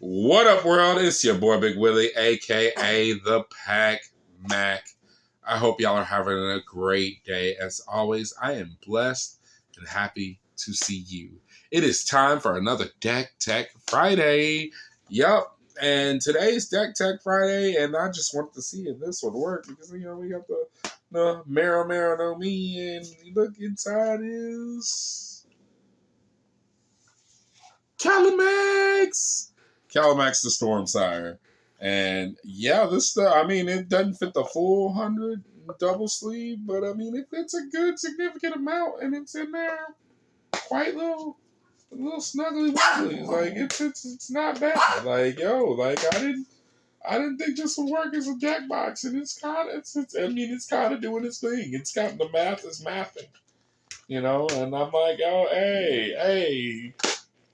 What up, world? It's your boy Big Willie, aka the Pac Mac. I hope y'all are having a great day. As always, I am blessed and happy to see you. It is time for another Deck Tech Friday. Yup. And today's Deck Tech Friday, and I just wanted to see if this would work because we got the Marrow no Me, and you look inside is Kalamax. Kalamax the Storm Sire. And yeah, this stuff, I mean, it doesn't fit the full 100 double sleeve, but I mean, it fits a good significant amount, and it's in there quite little snuggly wiggly. Like, it's not bad. Like, I didn't think this would work as a jack box, and it's kind of, it's kind of doing its thing. It's got the math is mathing, and I'm like, oh, hey,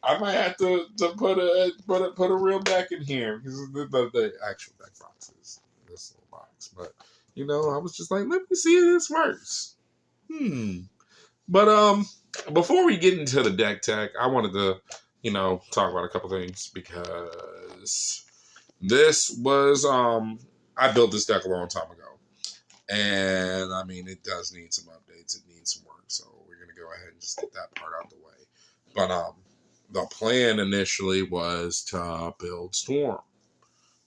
I might have to put a real deck in here because the actual deck box is this little box. But I was just like, let me see if this works. But before we get into the deck tech, I wanted to talk about a couple things because this was I built this deck a long time ago, and I mean it does need some updates. It needs some work, so we're gonna go ahead and just get that part out the way. But the plan initially was to build Storm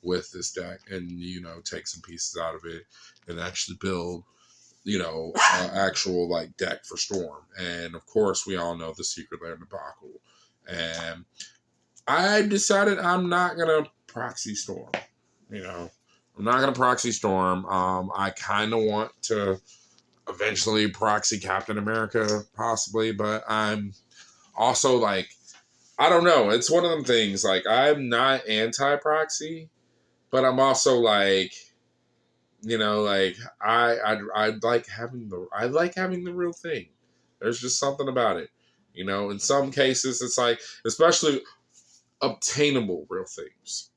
with this deck and, take some pieces out of it and actually build, actual like deck for Storm. And of course, we all know the Secret Lair debacle. And I decided I'm not going to proxy Storm. I'm not going to proxy Storm. I kind of want to eventually proxy Captain America, possibly, but I'm also like, I don't know. It's one of them things. Like, I'm not anti-proxy, but I'm also like, I like having the real thing. There's just something about it. In some cases, it's like, especially obtainable real things.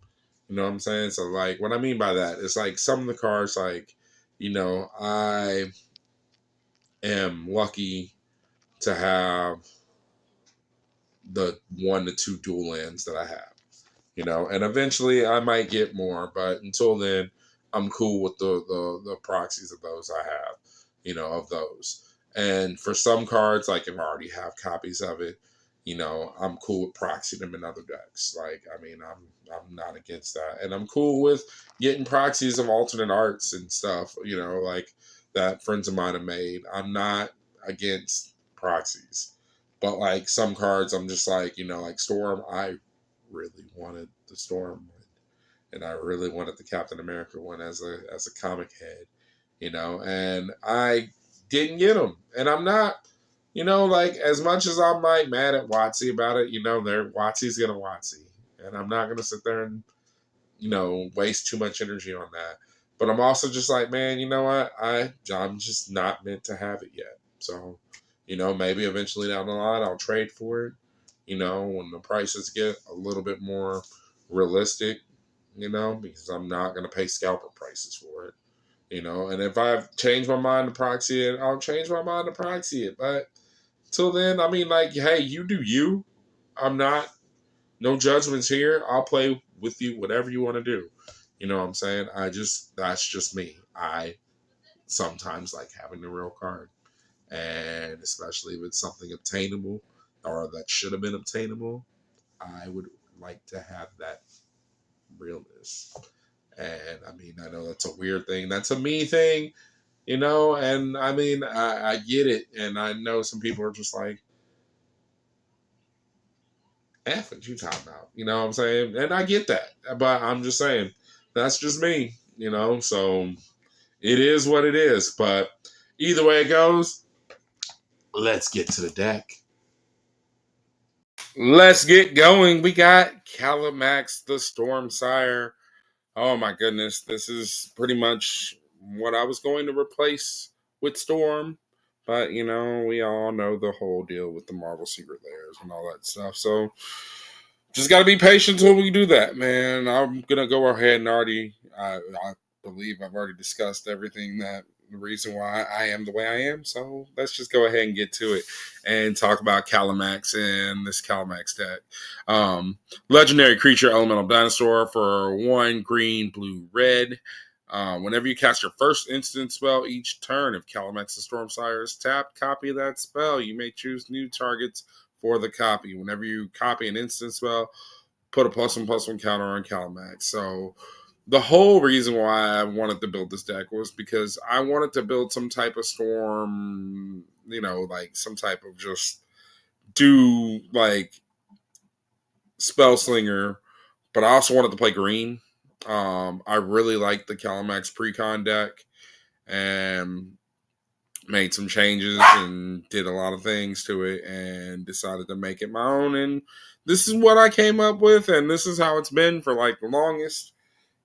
You know what I'm saying? So, like, what I mean by that is like some of the cards, like, I am lucky to have the 1 to 2 dual lands that I have. And eventually I might get more, but until then, I'm cool with the proxies of those I have, of those. And for some cards, like if I already have copies of it, I'm cool with proxying them in other decks. Like, I mean, I'm not against that, and I'm cool with getting proxies of alternate arts and stuff. Like that friends of mine have made. I'm not against proxies, but like some cards, I'm just like, like Storm, I really wanted the Storm one, and I really wanted the Captain America one as a comic head, and I didn't get them, and I'm not, like as much as I'm like mad at WotC about it, their WotC's gonna WotC, and I'm not gonna sit there and waste too much energy on that. But I'm also just like, man, you know what? I'm just not meant to have it yet. So, maybe eventually down the line I'll trade for it. When the prices get a little bit more realistic, because I'm not going to pay scalper prices for it, and if I've changed my mind to proxy it, I'll change my mind to proxy it. But till then, I mean, like, hey, you do you. I'm not, no judgments here. I'll play with you, whatever you want to do. You know what I'm saying? That's just me. I sometimes like having the real card. And especially if it's something obtainable or that should have been obtainable, I would like to have that realness. And I mean, I know that's a weird thing. That's a me thing, and I mean, I get it. And I know some people are just like, F what you talking about. You know what I'm saying? And I get that. But I'm just saying, that's just me, so it is what it is. But either way it goes, let's get to the deck. Let's get going. We got Kalamax the Storm Sire. Oh my goodness. This is pretty much what I was going to replace with Storm. But, we all know the whole deal with the Marvel Secret Lairs and all that stuff. So, just got to be patient till we do that, man. I'm going to go ahead and I believe I've already discussed everything that the reason why I am the way I am. So let's just go ahead and get to it and talk about Kalamax and this Kalamax deck. Legendary creature, elemental dinosaur for 1 green, blue, red. Whenever you cast your first instant spell each turn, if Kalamax's Stormsire is tapped, copy that spell. You may choose new targets for the copy. Whenever you copy an instant spell, put a +1/+1 counter on Kalamax. So the whole reason why I wanted to build this deck was because I wanted to build some type of storm, like some type of just do like spell slinger, but I also wanted to play green. I really liked the Kalamax Precon deck and made some changes and did a lot of things to it and decided to make it my own. And this is what I came up with, and this is how it's been for like the longest.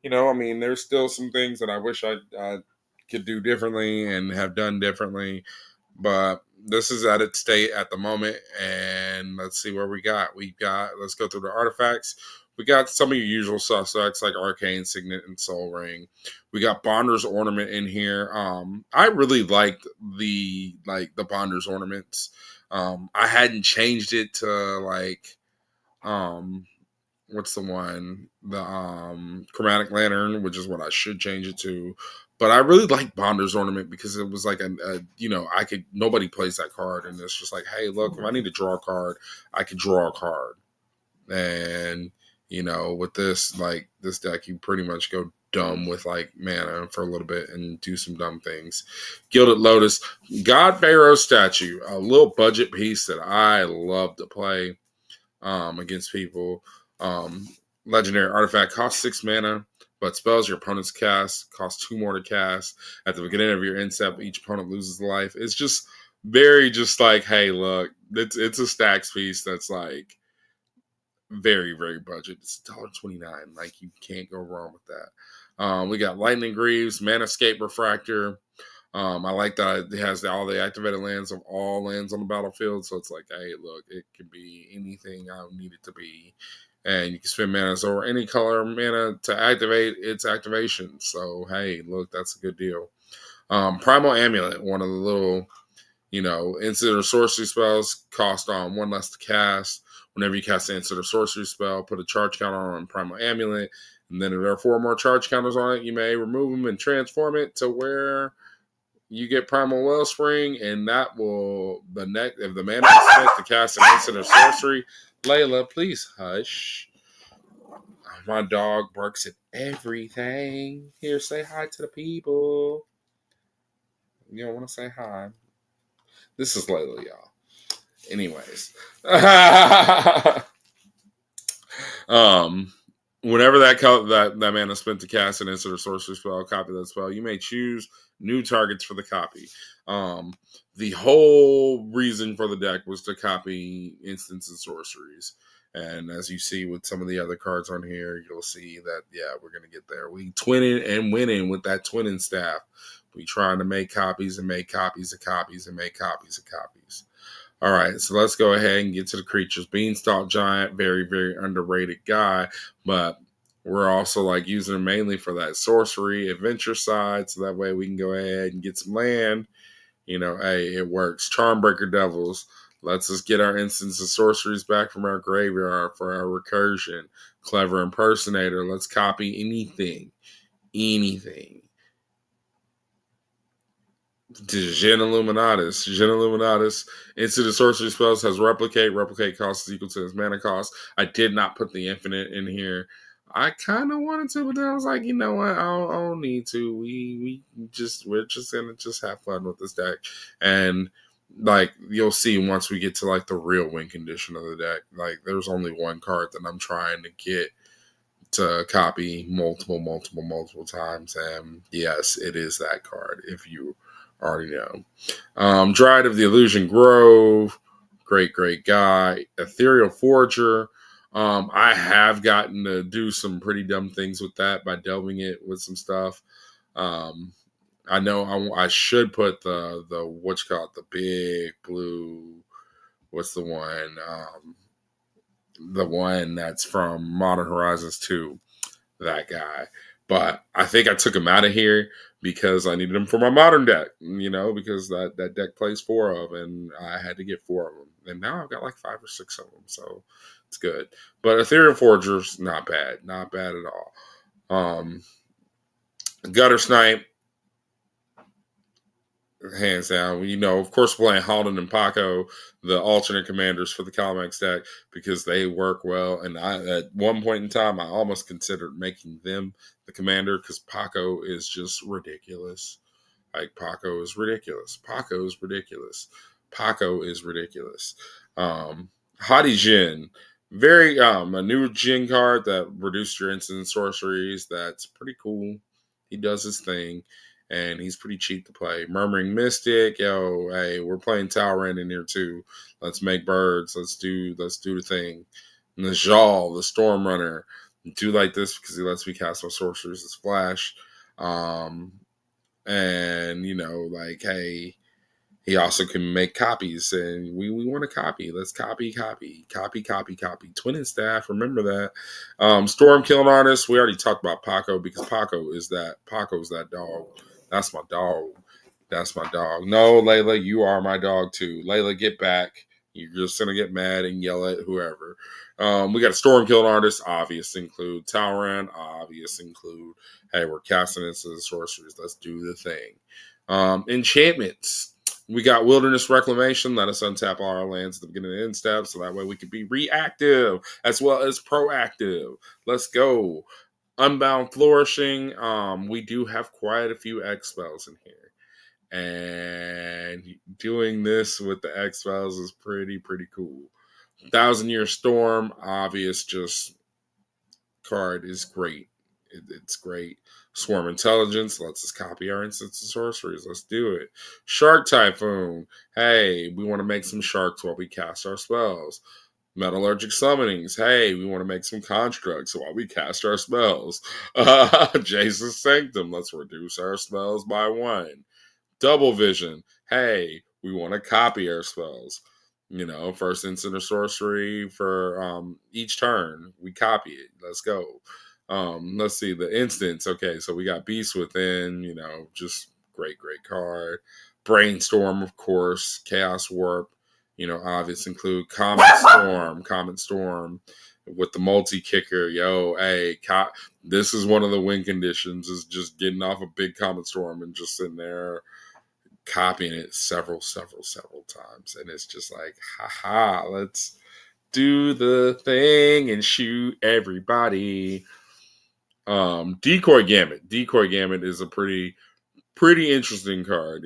There's still some things that I wish I could do differently and have done differently, but this is at its state at the moment. And let's see where we got. Let's go through the artifacts. We got some of your usual suspects like Arcane Signet and Soul Ring. We got Bonder's Ornament in here. I really liked the Bonder's Ornaments. I hadn't changed it to like what's the one? The Chromatic Lantern, which is what I should change it to. But I really like Bonder's Ornament because it was like nobody plays that card, and it's just like, hey, look, if I need to draw a card, I could draw a card. And with this deck, you pretty much go dumb with like mana for a little bit and do some dumb things. Gilded Lotus, God Pharaoh statue, a little budget piece that I love to play against people. Legendary artifact costs 6 mana, but spells your opponent's cast cost 2 more to cast. At the beginning of your end step, each opponent loses life. It's just very just like, hey, look, it's a stacks piece that's like very, very budget. It's $1.29. Like, you can't go wrong with that. We got Lightning Greaves, Manascape Refractor. I like that it has all the activated lands of all lands on the battlefield. So it's like, hey, look, it can be anything I need it to be. And you can spend mana or any color mana to activate its activation. So, hey, look, that's a good deal. Primal Amulet, one of the little, instant or sorcery spells, cost 1 less to cast. Whenever you cast an instant or sorcery spell, put a charge counter on Primal Amulet. And then if there are 4 more charge counters on it, you may remove them and transform it to where you get Primal Wellspring, and that will if the mana is spent to cast an instant or sorcery. Layla, please hush. My dog barks at everything. Here, say hi to the people. You don't want to say hi. This is Layla, y'all. Anyways. Whenever that mana spent to cast an instant or sorcery spell, copy that spell. You may choose new targets for the copy. The whole reason for the deck was to copy instants and sorceries. And as you see with some of the other cards on here, you'll see that, yeah, we're going to get there. We twinning and winning with that twinning staff. We trying to make copies and make copies of copies and make copies of copies. All right, so let's go ahead and get to the creatures. Beanstalk Giant, very, very underrated guy, but we're also like using him mainly for that sorcery adventure side, so that way we can go ahead and get some land. Hey, it works. Charmbreaker Devils lets us get our instants of sorceries back from our graveyard for our recursion. Clever Impersonator, let's copy anything. Gen Illuminatus. Instant of sorcery spells has replicate. Replicate cost is equal to its mana cost. I did not put the infinite in here. I kind of wanted to, but then I was like, you know what? I don't need to. We're just gonna just have fun with this deck, and like you'll see once we get to like the real win condition of the deck. Like there's only one card that I'm trying to get to copy multiple times, and yes, it is that card. If you already know. Dryad of the Illusion Grove, great guy. Ethereal Forger. I have gotten to do some pretty dumb things with that by delving it with some stuff. I know I should put the the big blue. What's the one? The one that's from Modern Horizons 2. That guy. But I think I took him out of here because I needed them for my modern deck, because that deck plays 4 of, and I had to get 4 of them. And now I've got like 5 or 6 of them, so it's good. But Ethereum Forger's not bad. Not bad at all. Gutter Snipe, hands down. Of course, playing Halden and Paco, the alternate commanders for the Kalamax deck, because they work well. And at one point in time, I almost considered making them the commander because Paco is just ridiculous. Like, Paco is ridiculous. Paco is ridiculous. Paco is ridiculous. Hadi Jin, very a new Jin card that reduced your instant sorceries. That's pretty cool. He does his thing, and he's pretty cheap to play. Murmuring Mystic, yo, hey, we're playing Talrand in here too. Let's make birds. Let's do the thing. Najal, the Storm Runner, do like this because he lets me cast my sorceries as flash. And like, hey, he also can make copies, and we want to copy. Let's copy. Twin staff, remember that. Storm Killing Artist, we already talked about Paco because Paco's that dog. That's my dog. No, Layla, you are my dog too. Layla, get back. You're just gonna get mad and yell at whoever. We got a Storm Killing Artist, obvious include. Talrand, obvious include. Hey, we're casting this as sorceries. Let's do the thing. Enchantments. We got Wilderness Reclamation. Let us untap all our lands at the beginning of the end step, so that way we can be reactive as well as proactive. Let's go. Unbound Flourishing. We do have quite a few X spells in here. And doing this with the X spells is pretty cool. 1,000-Year Storm, obvious, just card is great. It's great. Swarm Intelligence lets us copy our instants and sorceries. Let's do it. Shark Typhoon. Hey, we want to make some sharks while we cast our spells. Metallurgic Summonings. Hey, we want to make some constructs while we cast our spells. Jesus Sanctum. Let's reduce our spells by 1. Double Vision. Hey, we want to copy our spells. First instant or sorcery for each turn. We copy it. Let's go. Let's see the instance. Okay, so we got Beast Within, just great card. Brainstorm, of course. Chaos Warp, obvious include Comet Storm with the multi-kicker. Yo, hey, this is one of the win conditions, is just getting off a big Comet Storm and just sitting there copying it several times. And it's just like, haha, let's do the thing and shoot everybody. Decoy Gamut. Decoy Gamut is a pretty interesting card.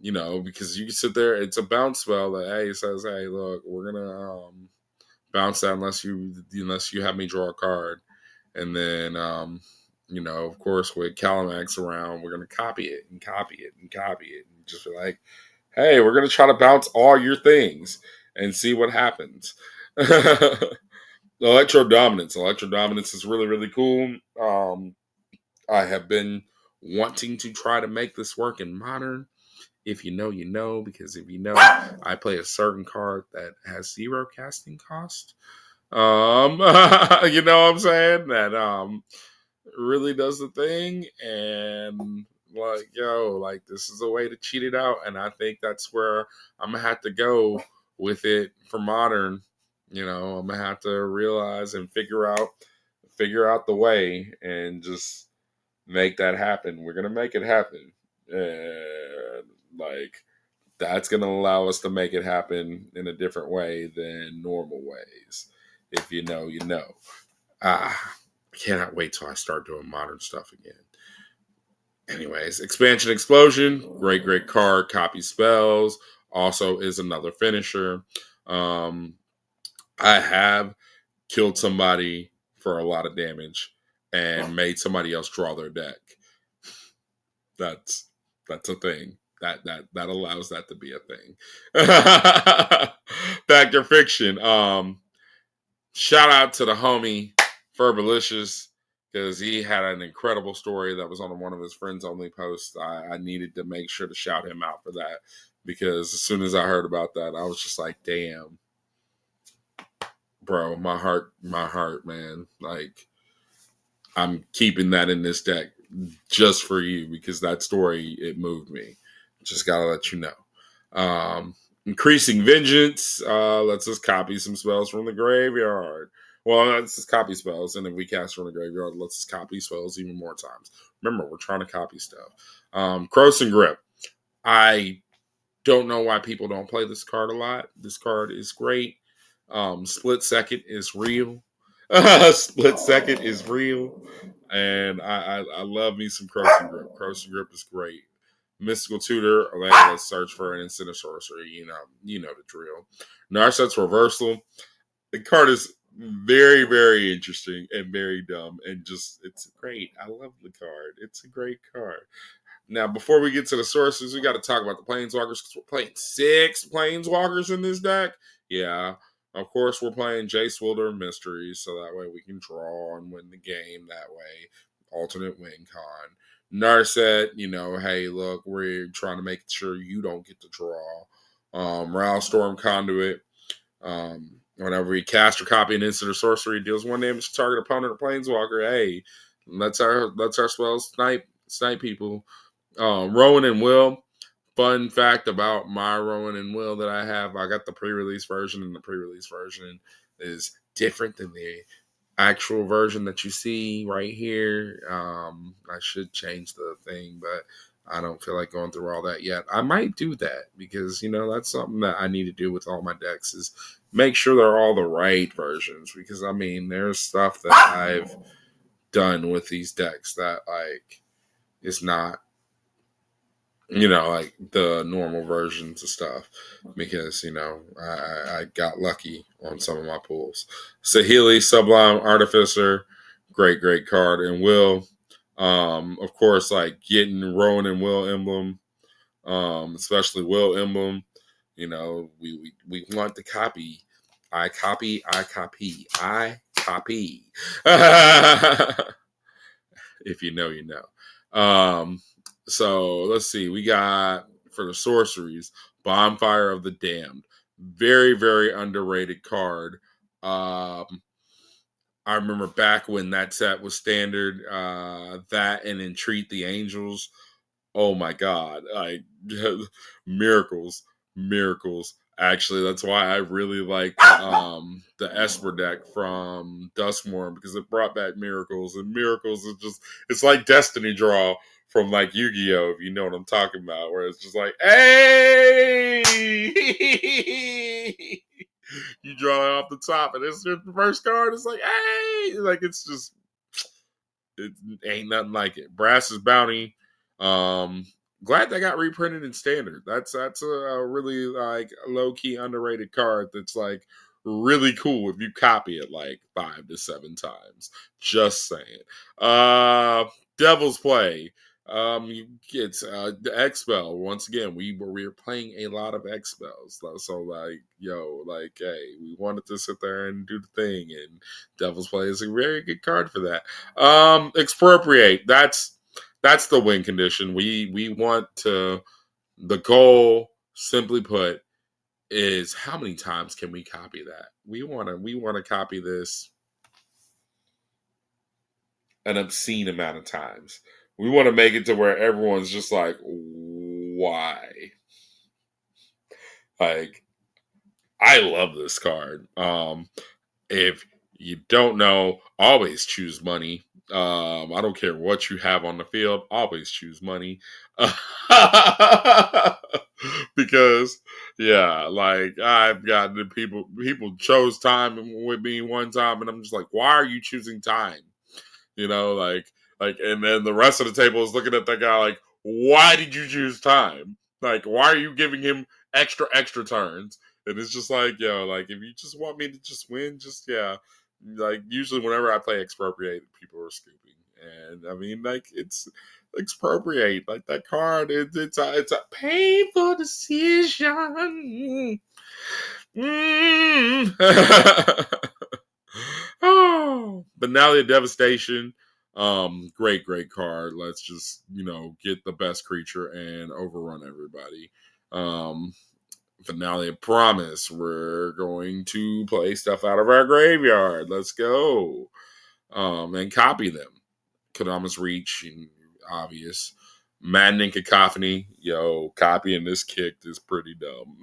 Because you can sit there, it's a bounce spell that, hey, says, hey, look, we're gonna bounce that unless you have me draw a card. And then of course, with Kalamax around, we're gonna copy it and just be like, hey, we're gonna try to bounce all your things and see what happens. Electro Dominance is really cool. I have been wanting to try to make this work in Modern. If you know, you know, because if you know, I play a certain card that has 0 casting cost. You know what I'm saying? That really does the thing, and this is a way to cheat it out, and I think that's where I'm gonna have to go with it for Modern. I'm gonna have to realize and figure out the way and just make that happen. We're gonna make it happen, and that's gonna allow us to make it happen in a different way than normal ways. If you know, you know. I cannot wait till I start doing Modern stuff again. Anyways, Expansion Explosion, great card. Copy spells, also is another finisher. I have killed somebody for a lot of damage and made somebody else draw their deck. That's a thing. That allows that to be a thing. Fact or fiction. Shout out to the homie Ferbalicious, because he had an incredible story that was on one of his friends only posts. I needed to make sure to shout him out for that, because as soon as I heard about that, I was just like, damn, bro, my heart, man. Like, I'm keeping that in this deck just for you because that story, it moved me. Just gotta let you know. Increasing Vengeance lets us copy some spells from the graveyard. Well, that's just copy spells, and if we cast from the graveyard, it lets us copy spells even more times. Remember, we're trying to copy stuff. Cross and Grip. I don't know why people don't play this card a lot. This card is great. Split Second is real. Split Second is real. And I love me some Cross and Grip. Cross and Grip is great. Mystical Tutor, let's search for an instant or sorcery. You know the drill. Narset's Reversal. The card is very, very interesting and very dumb and just it's great. I love the card. It's a great card. Now, before we get to the sources, we got to talk about the Planeswalkers because we're playing 6 Planeswalkers in this deck. Yeah, of course, we're playing Jace Wilder Mysteries, so that way we can draw and win the game that way. Alternate win con. Narset, hey, look, we're trying to make sure you don't get to draw. Storm Conduit. Whenever we cast or copy an instant or sorcery, deals 1 damage to target opponent or Planeswalker. Hey, let's our spells snipe people. Rowan and Will. Fun fact about my Rowan and Will that I have, I got the pre-release version, and the pre-release version is different than the actual version that you see right here. I should change the thing, but I don't feel like going through all that yet. I might do that because, that's something that I need to do with all my decks is make sure they're all the right versions because, there's stuff that I've done with these decks that, is not like the normal versions of stuff because I got lucky on some of my pulls. Saheeli, Sublime Artificer, great card, and Will, of course, getting Rowan and Will emblem, especially Will emblem. We want to copy. I copy. If you know, you know. So let's see. We got for the sorceries, Bonfire of the Damned. Very, very underrated card. I remember back when that set was standard, that and Entreat the Angels. Oh my God. Miracles. Actually, that's why I really like the Esper deck from Duskmorn because it brought back Miracles. And Miracles is just, it's like Destiny Draw from Yu-Gi-Oh! If you know what I'm talking about, where it's just hey! You draw it off the top, and it's the first card. It's hey! It's just, it ain't nothing like it. Brass's Bounty. Glad that got reprinted in standard. That's a really low key underrated card. That's really cool if you copy it 5 to 7 times. Just saying. Devil's Play. It's the X-Spell. Once again, we're playing a lot of X-Spells. So hey, we wanted to sit there and do the thing, and Devil's Play is a very good card for that. Expropriate. That's the win condition. We want to. The goal, simply put, is how many times can we copy that? We want to copy this an obscene amount of times. We want to make it to where everyone's just why? I love this card. If you don't know, always choose money. I don't care what you have on the field. Always choose money. Because I've gotten people chose time with me one time, and I'm just why are you choosing time? And then the rest of the table is looking at that guy why did you choose time? Why are you giving him extra turns? And it's just if you just want me to just win, just usually whenever I play Expropriate, people are scooping, and it's Expropriate, that card. It's a painful decision. Oh, Finale of Devastation. Great card. Let's just get the best creature and overrun everybody. Finale of Promise. We're going to play stuff out of our graveyard. Let's go. And copy them. Kodama's Reach. And obvious. Maddening Cacophony. Yo, copying this kick is pretty dumb.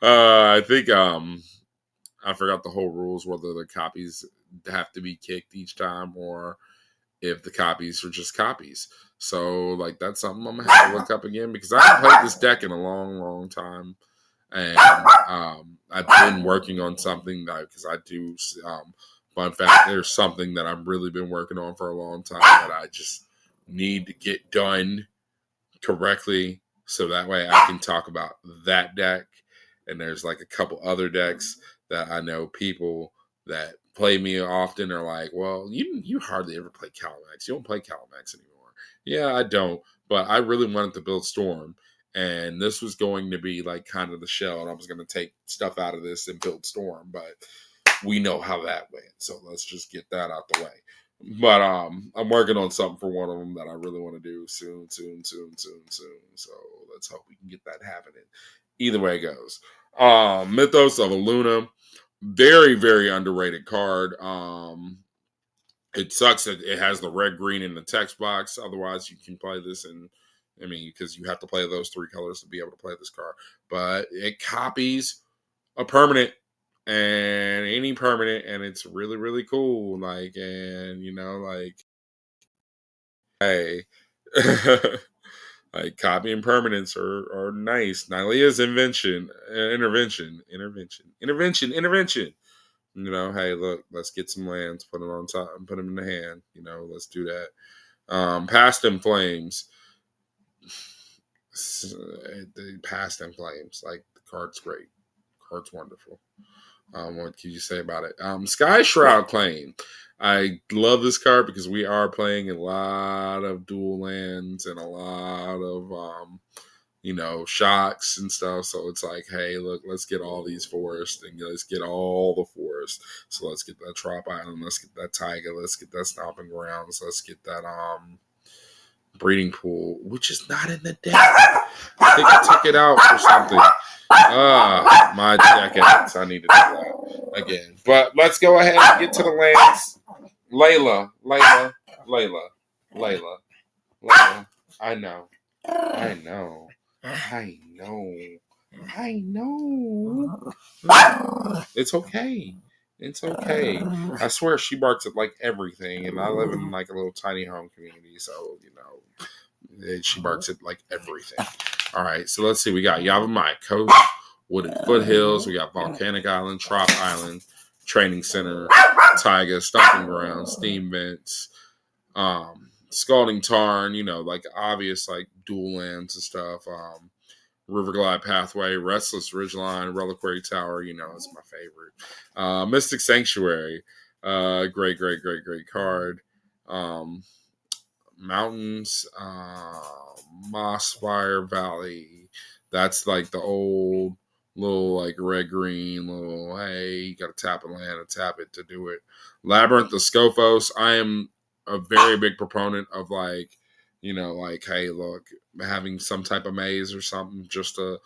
I think I forgot the whole rules, whether the copies have to be kicked each time or if the copies are just copies. So like that's something I'm gonna have to look up again because I haven't played this deck in a long, long time. And I've been working on something because I do fun fact, there's something that I've really been working on for a long time that I just need to get done correctly so that way I can talk about that deck. And there's like a couple other decks that I know people that play me often are like, well, you hardly ever play Kalamax. You don't play Kalamax anymore. Yeah, I don't. But I really wanted to build Storm. And this was going to be like kind of the shell. And I was going to take stuff out of this and build Storm. But we know how that went. So let's just get that out the way. But I'm working on something for one of them that I really want to do soon. So let's hope we can get that happening. Either way it goes. Mythos of Luna, very, very underrated card. It sucks that it has the red, green in the text box. Otherwise, you can play this because you have to play those three colors to be able to play this card. But it copies a permanent and any permanent, and it's really, really cool. Like, and hey, like copying permanents are nice. Nylea's intervention. Hey, look, let's get some lands, put it on top, and put them in the hand. Let's do that. Past in Flames. The Past in Flames. Like, the card's great. Card's wonderful. What can you say about it? Sky Shroud Claim. I love this card because we are playing a lot of dual lands and a lot of shocks and stuff. So it's like, hey, look, let's get all these forests and let's get all the forests. So let's get that Trop Island, let's get that Taiga, let's get that Stomping Grounds, let's get that Breeding Pool, which is not in the deck. I think I took it out for something. My decades. I need to do that again. But let's go ahead and get to the lands. Layla. I know. It's okay. I swear she barks at like everything, and I live in like a little tiny home community, so she barks at like everything. All right, so let's see. We got Yavimaya Coast, Wooded Foothills. We got Volcanic Island, Trop Island, Training Center, Taiga, Stomping Grounds, Steam Vents, Scalding Tarn. Like obvious like dual lands and stuff. Riverglide Pathway, Restless Ridgeline, Reliquary Tower. It's my favorite. Mystic Sanctuary. Great card. Mountains, Mossfire Valley. That's like the old little like red green little, hey, you gotta tap a land and tap it to do it. Labyrinth of Scophos. I am a very big proponent of like, hey, look, having some type of maze or something just to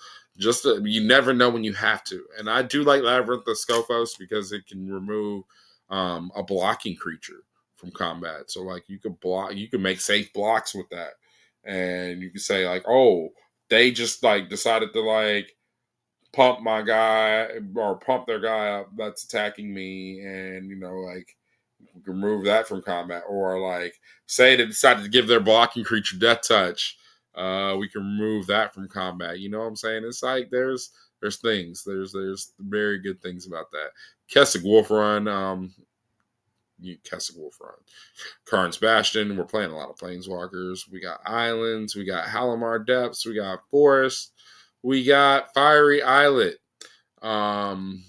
you never know when you have to. And I do like Labyrinth of Scophos because it can remove a blocking creature from combat. So like you can make safe blocks with that. And you can say like, oh, they just like decided to like pump my guy or pump their guy up that's attacking me, and like we can remove that from combat. Or like say they decided to give their blocking creature death touch, we can remove that from combat. You know what I'm saying? It's like there's there's very good things about that. Kessig Wolf Run, Kessig Wolf Run, Karn's Bastion. We're playing a lot of Planeswalkers. We got Islands, we got Halimar Depths, we got Forest, we got Fiery Islet. Fun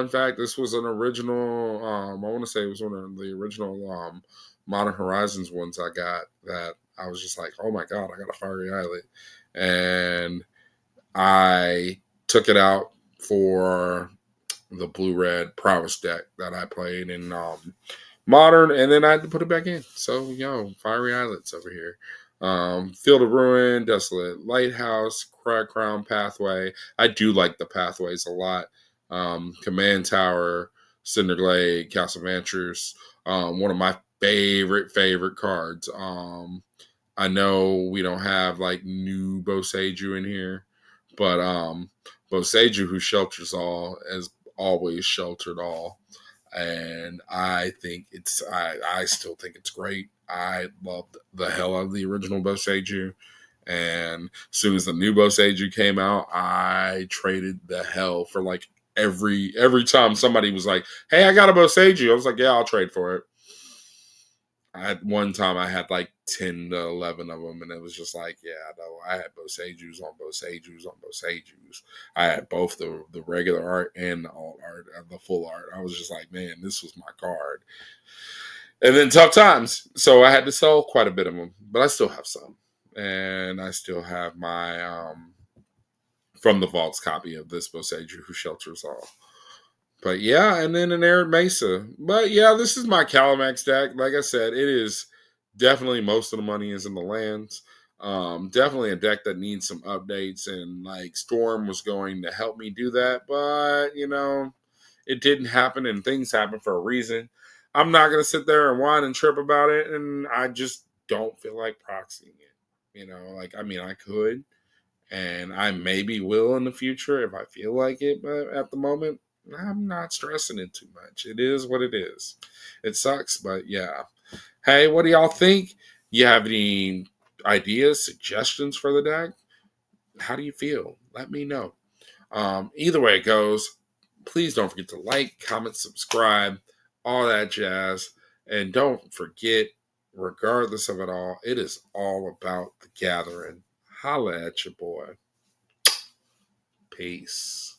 fact, this was an original, I want to say it was one of the original Modern Horizons ones I got that I was just like, oh my god, I got a Fiery Islet. And I took it out for the blue-red prowess deck that I played in Modern, and then I had to put it back in. So, Fiery Islets over here. Field of Ruin, Desolate Lighthouse, Crag Crown Pathway. I do like the pathways a lot. Command Tower, Cinderglade, Castle Ventures. One of my favorite cards. I know we don't have like new Boseiju in here, but Boseiju, who shelters all, has always sheltered all, and I still think it's great. I loved the hell out of the original Boseiju, and as soon as the new Boseiju came out, I traded the hell for like every time somebody was like, "Hey, I got a Boseiju," I was like, "Yeah, I'll trade for it." I had one time I had like 10 to 11 of them, and it was just like, yeah, no, I had Boseijus on Boseijus on Boseijus. I had both the regular art and the alt art, the full art. I was just like, man, this was my card. And then tough times. So I had to sell quite a bit of them, but I still have some. And I still have my, from the vaults copy of this Boseiju who shelters all. But yeah, and then an Arid Mesa. But yeah, this is my Kalamax deck. Like I said, it is definitely most of the money is in the lands. Definitely a deck that needs some updates, and like Storm was going to help me do that, but it didn't happen, and things happen for a reason. I'm not gonna sit there and whine and trip about it, and I just don't feel like proxying it. Like I mean, I could, and I maybe will in the future if I feel like it, but at the moment, I'm not stressing it too much. It is what it is. It sucks, but yeah. Hey, what do y'all think? You have any ideas, suggestions for the deck? How do you feel? Let me know. Either way it goes, please don't forget to like, comment, subscribe, all that jazz. And don't forget, regardless of it all, it is all about the gathering. Holla at your boy. Peace.